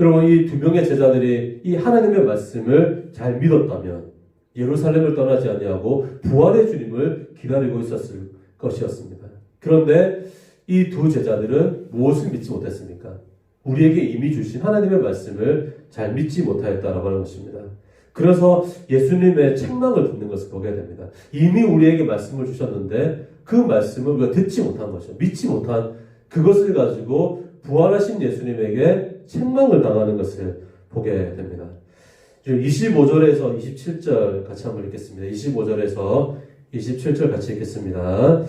여러분 이 두 명의 제자들이 이 하나님의 말씀을 잘 믿었다면 예루살렘을 떠나지 아니하고 부활의 주님을 기다리고 있었을 것이었습니다. 그런데 이 두 제자들은 무엇을 믿지 못했습니까? 우리에게 이미 주신 하나님의 말씀을 잘 믿지 못하였다라고 하는 것입니다. 그래서 예수님의 책망을 듣는 것을 보게 됩니다. 이미 우리에게 말씀을 주셨는데 그 말씀을 우리가 듣지 못한 거죠. 믿지 못한 그것을 가지고 부활하신 예수님에게 책망을 당하는 것을 보게 됩니다. 25절에서 27절 같이 한번 읽겠습니다. 25절에서 27절 같이 읽겠습니다.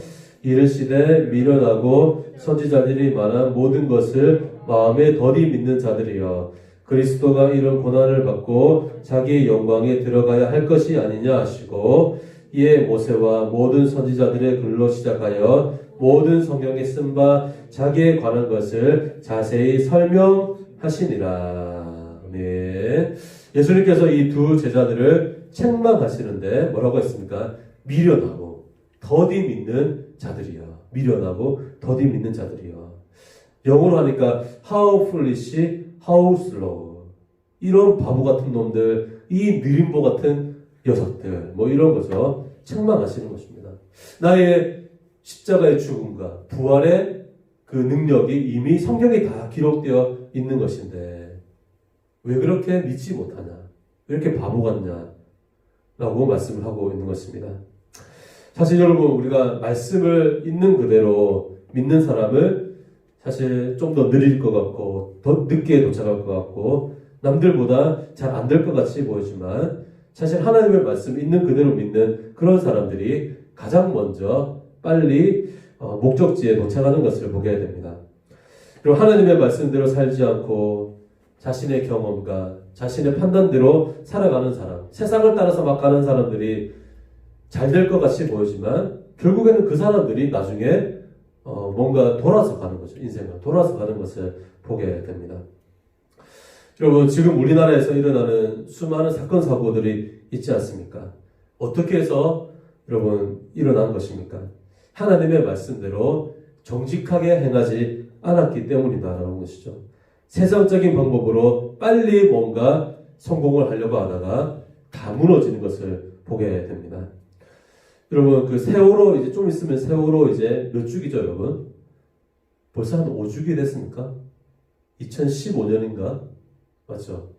이르시되 미련하고 선지자들이 말한 모든 것을 마음에 더디 믿는 자들이여 그리스도가 이런 고난을 받고 자기의 영광에 들어가야 할 것이 아니냐 하시고 이에 모세와 모든 선지자들의 글로 시작하여 모든 성경에 쓴 바 자기에 관한 것을 자세히 설명하시니라. 아멘. 예수님께서 이 두 제자들을 책망하시는데 뭐라고 했습니까? 미련하고 더디 믿는 자들이여. 미련하고 더디 믿는 자들이여. 영어로 하니까 how foolish, how slow. 이런 바보 같은 놈들, 이 느림보 같은 녀석들, 뭐 이런 거죠. 책망하시는 것입니다. 나의 십자가의 죽음과 부활의 그 능력이 이미 성경에 다 기록되어 있는 것인데 왜 그렇게 믿지 못하냐? 왜 이렇게 바보 같냐? 라고 말씀을 하고 있는 것입니다. 사실 여러분 우리가 말씀을 있는 그대로 믿는 사람을 사실 좀 더 느릴 것 같고 더 늦게 도착할 것 같고 남들보다 잘 안 될 것 같이 보이지만 사실 하나님의 말씀 있는 그대로 믿는 그런 사람들이 가장 먼저 빨리 목적지에 도착하는 것을 보게 됩니다. 그리고 하나님의 말씀대로 살지 않고 자신의 경험과 자신의 판단대로 살아가는 사람, 세상을 따라서 막 가는 사람들이 잘 될 것 같이 보이지만 결국에는 그 사람들이 나중에 뭔가 돌아서 가는 거죠. 인생을 돌아서 가는 것을 보게 됩니다. 여러분 지금 우리나라에서 일어나는 수많은 사건 사고들이 있지 않습니까? 어떻게 해서 여러분 일어난 것입니까? 하나님의 말씀대로 정직하게 행하지 않았기 때문이다라는 것이죠. 세상적인 방법으로 빨리 뭔가 성공을 하려고 하다가 다 무너지는 것을 보게 됩니다. 여러분 그 세월호 이제 좀 있으면 세월호 이제 몇 주기죠 여러분? 벌써 한 5주기 됐습니까? 2015년인가? 맞죠?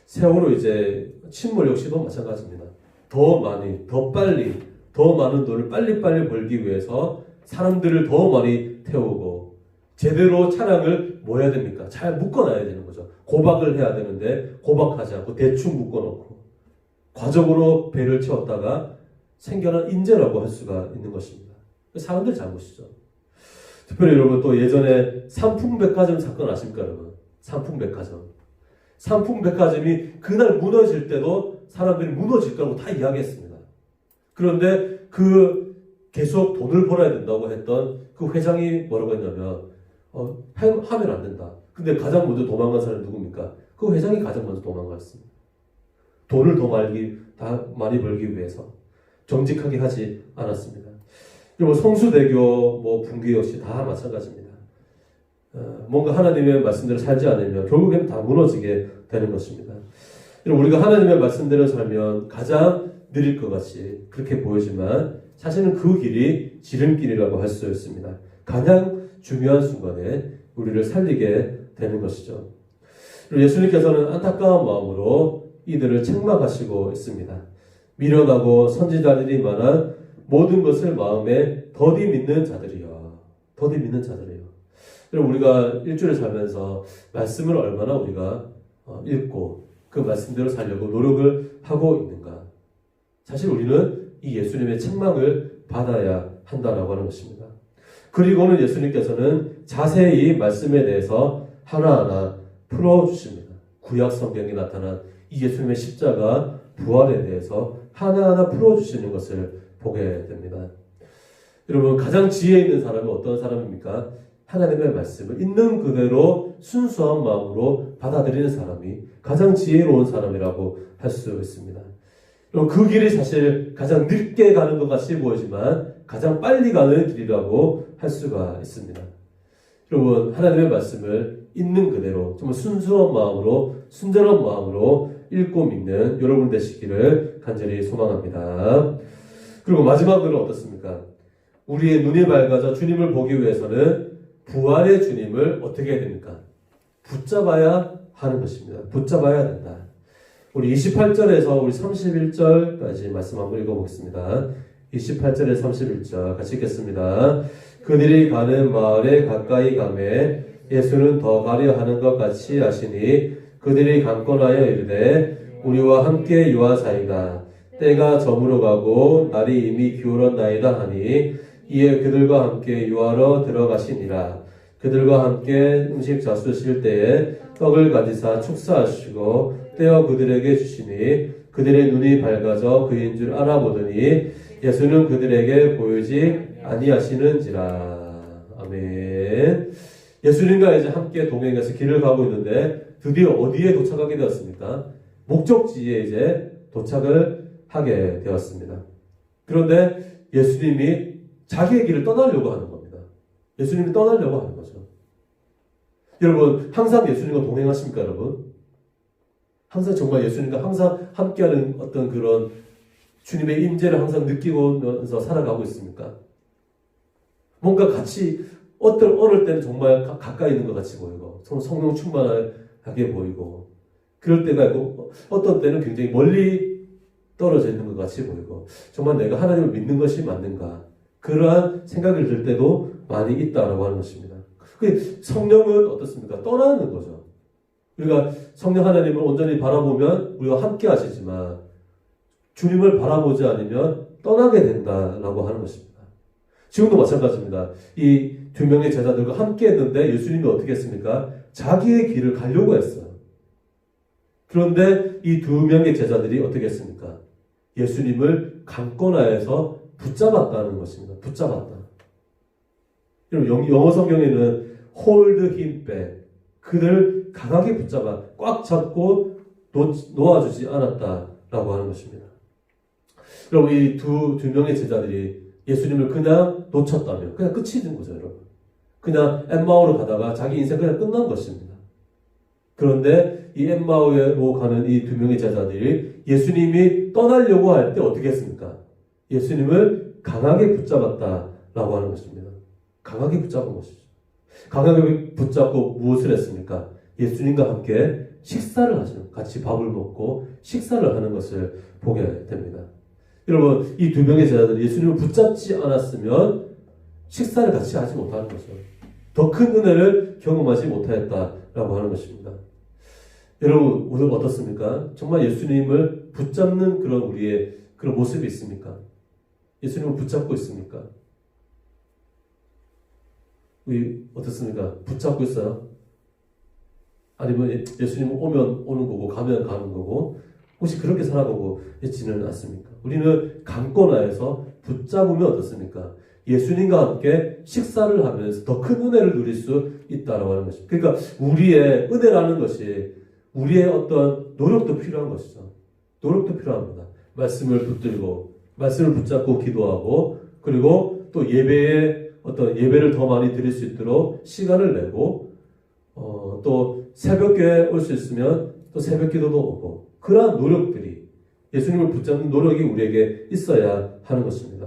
세월호 이제 침몰 역시도 마찬가지입니다. 더 많이, 더 빨리, 더 많은 돈을 빨리빨리 벌기 위해서 사람들을 더 많이 태우고 제대로 차량을 뭐 해야 됩니까? 잘 묶어놔야 되는 거죠. 고박을 해야 되는데 고박하지 않고 대충 묶어놓고 과적으로 배를 채웠다가 생겨난 인재라고 할 수가 있는 것입니다. 사람들 잘못이죠. 특별히 여러분 또 예전에 삼풍백화점 사건 아십니까 여러분? 삼풍백화점. 삼풍백화점이 그날 무너질 때도 사람들이 무너질 거라고 다 이야기했습니다. 그런데 그 계속 돈을 벌어야 된다고 했던 그 회장이 뭐라고 했냐면 하면 안 된다. 근데 가장 먼저 도망간 사람이 누굽니까? 그 회장이 가장 먼저 도망갔습니다. 돈을 더 많이 벌기 위해서 정직하게 하지 않았습니다. 그리고 성수대교 뭐 붕괴 역시 다 마찬가지입니다. 뭔가 하나님의 말씀대로 살지 않으면 결국에는 다 무너지게 되는 것입니다. 우리가 하나님의 말씀대로 살면 가장 느릴 것 같이 그렇게 보이지만 사실은 그 길이 지름길이라고 할 수 있습니다. 가장 중요한 순간에 우리를 살리게 되는 것이죠. 예수님께서는 안타까운 마음으로 이들을 책망하시고 있습니다. 미련하고 선지자들이 말한 모든 것을 마음에 더디 믿는 자들이여. 더디 믿는 자들이여. 우리가 일주일을 살면서 말씀을 얼마나 우리가 읽고 그 말씀대로 살려고 노력을 하고 있는가. 사실 우리는 이 예수님의 책망을 받아야 한다라고 하는 것입니다. 그리고는 예수님께서는 자세히 말씀에 대해서 하나하나 풀어주십니다. 구약 성경에 나타난 이 예수님의 십자가 부활에 대해서 하나하나 풀어주시는 것을 보게 됩니다. 여러분 가장 지혜 있는 사람은 어떤 사람입니까? 하나님의 말씀을 있는 그대로 순수한 마음으로 받아들이는 사람이 가장 지혜로운 사람이라고 할 수 있습니다. 그 길이 사실 가장 늦게 가는 것 같이 보이지만 가장 빨리 가는 길이라고 할 수가 있습니다. 여러분 하나님의 말씀을 있는 그대로 정말 순수한 마음으로 순전한 마음으로 읽고 믿는 여러분 되시기를 간절히 소망합니다. 그리고 마지막으로 어떻습니까? 우리의 눈이 밝아져 주님을 보기 위해서는 부활의 주님을 어떻게 해야 됩니까? 붙잡아야 하는 것입니다. 붙잡아야 된다. 우리 28절에서 우리 31절까지 말씀 한번 읽어보겠습니다. 28절에 31절 같이 읽겠습니다. 그들이 가는 마을에 가까이 가매 예수는 더 가려 하는 것 같이 하시니 그들이 강권하여 이르되 우리와 함께 유하사이다. 때가 저물어 가고 날이 이미 기울었나이다 하니 이에 그들과 함께 유하러 들어가시니라. 그들과 함께 음식 잡수실 때에 떡을 가지사 축사하시고 떼어 그들에게 주시니 그들의 눈이 밝아져 그인 줄 알아보더니 예수는 그들에게 보이지 아니하시는지라. 아멘. 예수님과 이제 함께 동행해서 길을 가고 있는데 드디어 어디에 도착하게 되었습니까? 목적지에 이제 도착을 하게 되었습니다. 그런데 예수님이 자기의 길을 떠나려고 하는 겁니다. 예수님이 떠나려고 하는 거죠. 여러분, 항상 예수님과 동행하십니까, 여러분? 항상 정말 예수님과 항상 함께하는 어떤 그런 주님의 임재를 항상 느끼면서 살아가고 있습니까? 뭔가 같이 어떨 때는 정말 가까이 있는 것 같이 보이고 성령 충만하게 보이고 그럴 때가 있고 어떤 때는 굉장히 멀리 떨어져 있는 것 같이 보이고 정말 내가 하나님을 믿는 것이 맞는가 그러한 생각이 들 때도 많이 있다라고 하는 것입니다. 성령은 어떻습니까? 떠나는 거죠. 우리가 성령 하나님을 온전히 바라보면 우리와 함께 하시지만 주님을 바라보지 않으면 떠나게 된다라고 하는 것입니다. 지금도 마찬가지입니다. 이 두 명의 제자들과 함께 했는데 예수님이 어떻게 했습니까? 자기의 길을 가려고 했어요. 그런데 이 두 명의 제자들이 어떻게 했습니까? 예수님을 강권하여서 붙잡았다는 것입니다. 붙잡았다. 영어 성경에는 hold him back. 그를 강하게 붙잡아 꽉 잡고 놓아주지 않았다라고 하는 것입니다. 여러분, 이 두 명의 제자들이 예수님을 그냥 놓쳤다면 그냥 끝이 된 거죠, 여러분. 그냥 엠마오로 가다가 자기 인생 그냥 끝난 것입니다. 그런데 이 엠마오로 가는 이 두 명의 제자들이 예수님이 떠나려고 할 때 어떻게 했습니까? 예수님을 강하게 붙잡았다라고 하는 것입니다. 강하게 붙잡은 것이죠. 강하게 붙잡고 무엇을 했습니까? 예수님과 함께 식사를 하죠. 같이 밥을 먹고 식사를 하는 것을 보게 됩니다. 여러분, 이 두 명의 제자들이 예수님을 붙잡지 않았으면 식사를 같이 하지 못하는 거죠. 더 큰 은혜를 경험하지 못하였다라고 하는 것입니다. 여러분, 오늘 어떻습니까? 정말 예수님을 붙잡는 그런 우리의 그런 모습이 있습니까? 예수님을 붙잡고 있습니까? 우리 어떻습니까? 붙잡고 있어요? 아니면 예수님 오면 오는 거고 가면 가는 거고 혹시 그렇게 살아가고 있지는 않습니까? 우리는 강권하여서 붙잡으면 어떻습니까? 예수님과 함께 식사를 하면서 더 큰 은혜를 누릴 수 있다라고 하는 것입니다. 그러니까 우리의 은혜라는 것이 우리의 어떤 노력도 필요한 것이죠. 노력도 필요합니다. 말씀을 붙들고 말씀을 붙잡고 기도하고 그리고 또 예배를 더 많이 드릴 수 있도록 시간을 내고 또 새벽에 올 수 있으면 또 새벽 기도도 오고 그러한 노력들이 예수님을 붙잡는 노력이 우리에게 있어야 하는 것입니다.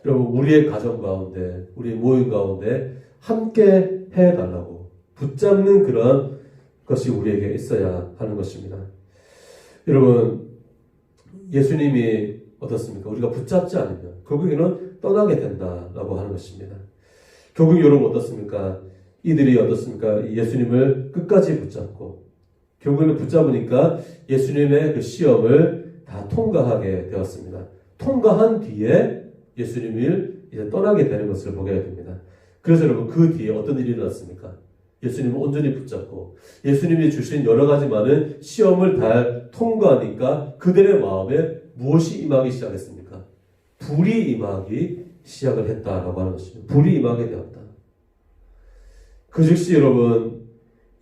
여러분, 우리의 가정 가운데 우리의 모임 가운데 함께 해달라고 붙잡는 그런 것이 우리에게 있어야 하는 것입니다. 여러분, 예수님이 어떻습니까? 우리가 붙잡지 않으면 결국에는 떠나게 된다라고 하는 것입니다. 결국 여러분 어떻습니까? 이들이 어떻습니까? 예수님을 끝까지 붙잡고 결국에는 붙잡으니까 예수님의 그 시험을 다 통과하게 되었습니다. 통과한 뒤에 예수님을 이제 떠나게 되는 것을 보게 됩니다. 그래서 여러분 그 뒤에 어떤 일이 일어났습니까? 예수님을 온전히 붙잡고 예수님이 주신 여러 가지 많은 시험을 다 통과하니까 그들의 마음에 무엇이 임하기 시작했습니까? 불이 임하기 시작을 했다라고 하는 것입니다. 불이 임하게 되었다. 그 즉시 여러분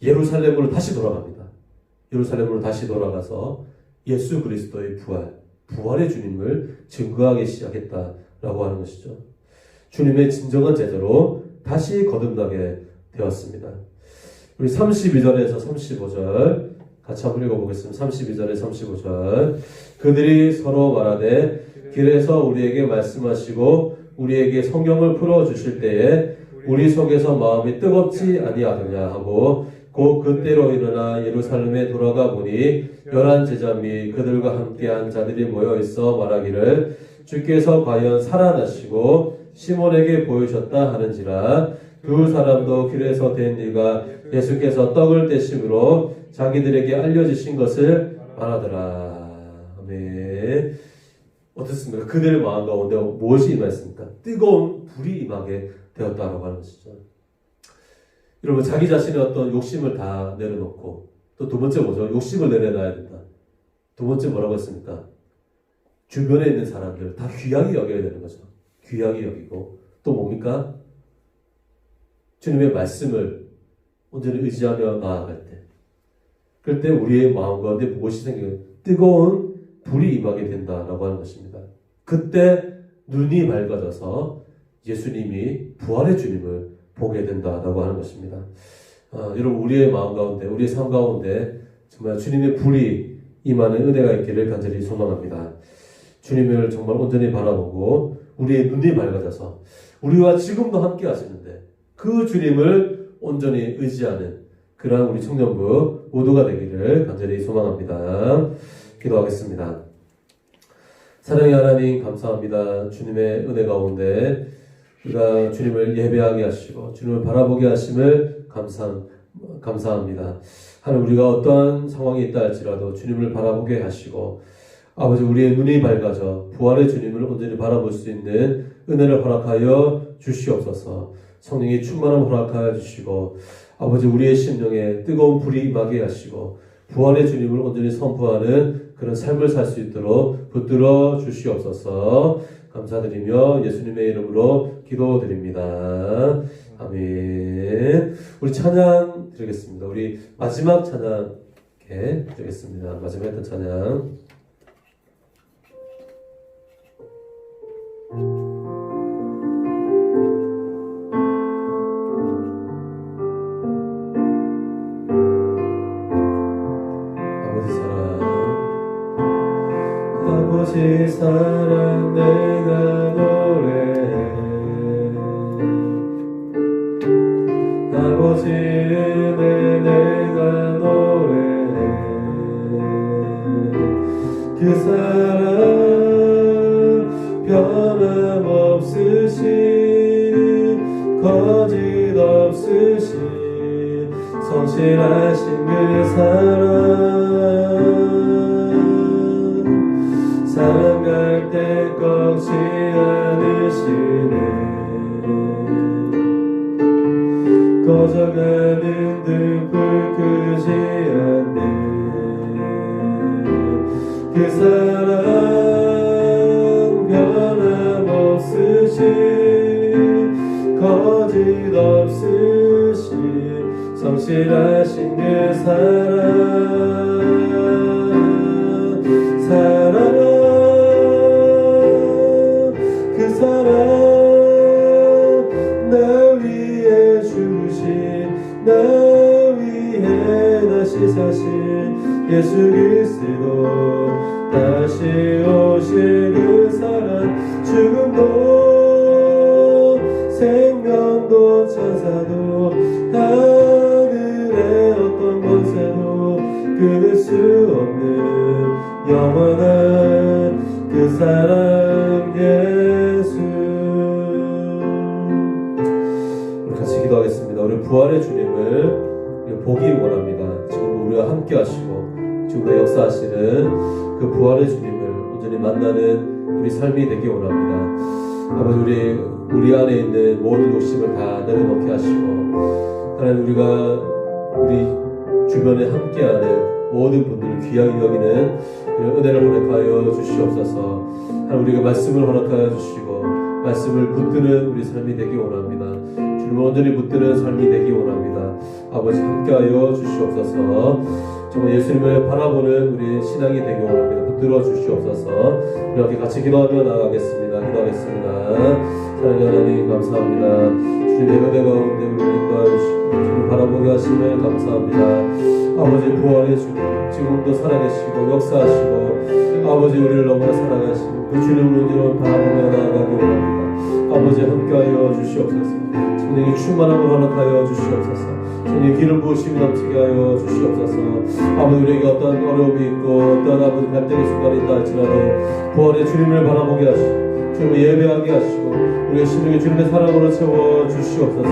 예루살렘으로 다시 돌아갑니다. 예루살렘으로 다시 돌아가서 예수 그리스도의 부활의 주님을 증거하기 시작했다라고 하는 것이죠. 주님의 진정한 제자로 다시 거듭나게 되었습니다. 우리 32절에서 35절 같이 한번 읽어보겠습니다. 32절에 35절. 그들이 서로 말하되 길에서 우리에게 말씀하시고 우리에게 성경을 풀어주실 때에 우리 속에서 마음이 뜨겁지 아니하느냐 하고 곧 그때로 일어나 예루살렘에 돌아가 보니 11 제자 및 그들과 함께한 자들이 모여 있어 말하기를 주께서 과연 살아나시고 시몬에게 보이셨다 하는지라. 두 사람도 길에서 된 일과 예수께서 떡을 떼심으로 자기들에게 알려주신 것을 말하더라. 아멘. 어떻습니까? 그들의 마음 가운데 무엇이 임했습니까? 뜨거운 불이 임하게 되었다라고 하는 것이죠. 여러분, 자기 자신의 어떤 욕심을 다 내려놓고, 또 두 번째 뭐죠? 욕심을 내려놔야 된다. 두 번째 뭐라고 했습니까? 주변에 있는 사람들 다 귀하게 여겨야 되는 거죠. 귀하게 여기고, 또 뭡니까? 주님의 말씀을 온전히 의지하며 나아갈 때, 그럴 때 우리의 마음 가운데 무엇이 생겨요? 뜨거운 불이 임하게 된다라고 하는 것입니다. 그때 눈이 밝아져서 예수님이 부활의 주님을 보게 된다라고 하는 것입니다. 여러분, 우리의 마음 가운데, 우리의 삶 가운데 정말 주님의 불이 임하는 은혜가 있기를 간절히 소망합니다. 주님을 정말 온전히 바라보고 우리의 눈이 밝아져서 우리와 지금도 함께 하시는데 그 주님을 온전히 의지하는 그러한 우리 청년부 모두가 되기를 간절히 소망합니다. 기도하겠습니다. 사랑의 하나님, 감사합니다. 주님의 은혜 가운데 우리가 주님을 예배하게 하시고 주님을 바라보게 하심을 감사합니다. 하나님, 우리가 어떠한 상황이 있다 할지라도 주님을 바라보게 하시고 아버지, 우리의 눈이 밝아져 부활의 주님을 온전히 바라볼 수 있는 은혜를 허락하여 주시옵소서. 성령의 충만함 허락하여 주시고 아버지, 우리의 심령에 뜨거운 불이 임하게 하시고 부활의 주님을 온전히 선포하는 그런 삶을 살 수 있도록 붙들어 주시옵소서. 감사드리며 예수님의 이름으로 기도드립니다. 아멘. 우리 찬양 드리겠습니다. 우리 마지막 찬양 드리겠습니다. 마지막 했던 찬양. 아버지 사랑 내가 노래해. 아버지 은혜 내가 노래해. 그 사랑 변함없으신 거짓없으신 성실하신 그 사랑 사랑할 때 꺾지 않으시네. 꺼져가는 등불 끄지 않네. 그 사랑 변함없으신 거짓없으신 성실하신 그 사랑 그 사랑 나 위해 주신 나 위해 다시 사신 예수 그리스도 다시 오실 그 사랑 죽음도 생명도 천사도 하늘의 어떤 권세도 끊을 수 없는 영원한 그 사랑 예수. 우리 같이 기도하겠습니다. 우리 부활의 주님을 보기 원합니다. 지금 우리와 함께 하시고 지금도 역사하시는 그 부활의 주님을 온전히 만나는 우리 삶이 되기 원합니다. 아버지, 우리 안에 있는 모든 욕심을 다 내려놓게 하시고 하나님, 우리가 우리 주변에 함께하는 모든 분들을 귀하게 여기는 그런 은혜를 허락하여 주시옵소서. 하나님, 우리가 말씀을 허락하여 주시고 말씀을 붙드는 우리 삶이 되기 원합니다. 주님을 온전히 붙드는 삶이 되기 원합니다. 아버지, 함께하여 주시옵소서. 정말 예수님을 바라보는 우리 신앙이 되기 원합니다. 붙들어 주시옵소서. 이렇게 같이 기도하며 나가겠습니다. 기도하겠습니다. 사랑하는 하나님, 감사합니다. 주님의 은혜 가운데 우리를 인도하여 주시고 주님을 바라보게 하시면 감사합니다. 아버지 부활의 주님 지금도 살아계시고 역사하시고 아버지 우리를 너무나 사랑하시고 그 주님을 온전히 바라보며 나아가기 원합니다. 아버지 함께하여 주시옵소서. 성령의 충만함을 허락하여 주시옵소서. 성령의 기름 부으심이 넘치게 하여 주시옵소서. 아버지 우리에게 어떤 어려움이 있고 어떤 아버지 갈등의 순간이 있다 할지라도 부활의 주님을 바라보게 하시고 주님을 예배하게 하시고 우리의 심령의 주님의 사랑으로 채워 주시옵소서.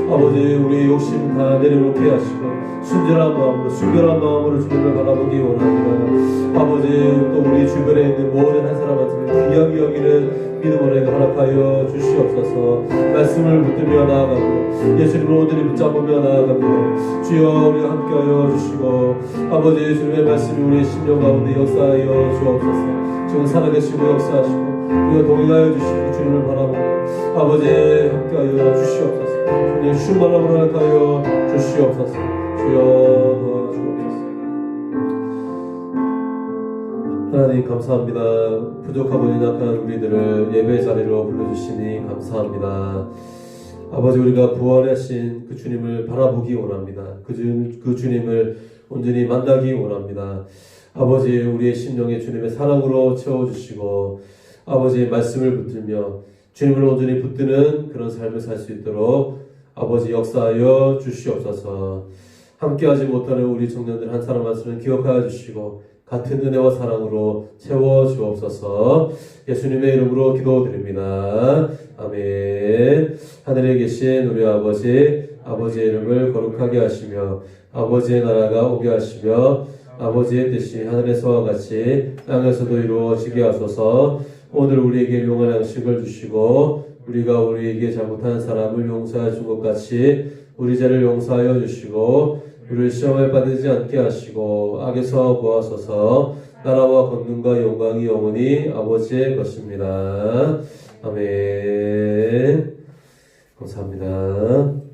아버지 우리의 욕심 다 내려놓게 하시고 순전한 마음으로 순결한 마음으로 주님을 바라보기 원합니다. 아버지 또 우리 주변에 있는 모든 한 사람한테 귀하게 여기는 믿음으로 허락하여 주시옵소서. 말씀을 붙들며 나아가고 예수님을 온전히 붙잡으며 나아가고 주여 우리와 함께하여 주시고 아버지 주님의 말씀이 우리의 심령 가운데 역사하여 주옵소서. 지금 살아계시고 역사하시고 우리가 동행하여 주시고 주님을 바라보고 아버지 함께하여 주시옵소서. 주님의 충만함을 허락하여 주시옵소서. 주여 도와주옵소서. 하나님 감사합니다. 부족하고 연약한 우리들을 예배 자리로 불러주시니 감사합니다. 아버지 우리가 부활하신 그 주님을 바라보기 원합니다. 그 주님을 온전히 만나기 원합니다. 아버지 우리의 심령에 주님의 사랑으로 채워주시고 아버지의 말씀을 붙들며 주님을 온전히 붙드는 그런 삶을 살 수 있도록 아버지 역사하여 주시옵소서. 함께하지 못하는 우리 청년들 한 사람 한 사람 기억하여 주시고 같은 은혜와 사랑으로 채워 주옵소서. 예수님의 이름으로 기도드립니다. 아멘. 하늘에 계신 우리 아버지의 이름을 거룩하게 하시며 아버지의 나라가 오게 하시며 아버지의 뜻이 하늘에서와 같이 땅에서도 이루어지게 하소서. 오늘 우리에게 용한 양식을 주시고 우리가 우리에게 잘못한 사람을 용서해 준 것 같이 우리 죄를 용서하여 주시고 우리를 시험에 빠지지 않게 하시고 악에서 구하소서. 나라와 권능과 영광이 영원히 아버지의 것입니다. 아멘. 감사합니다.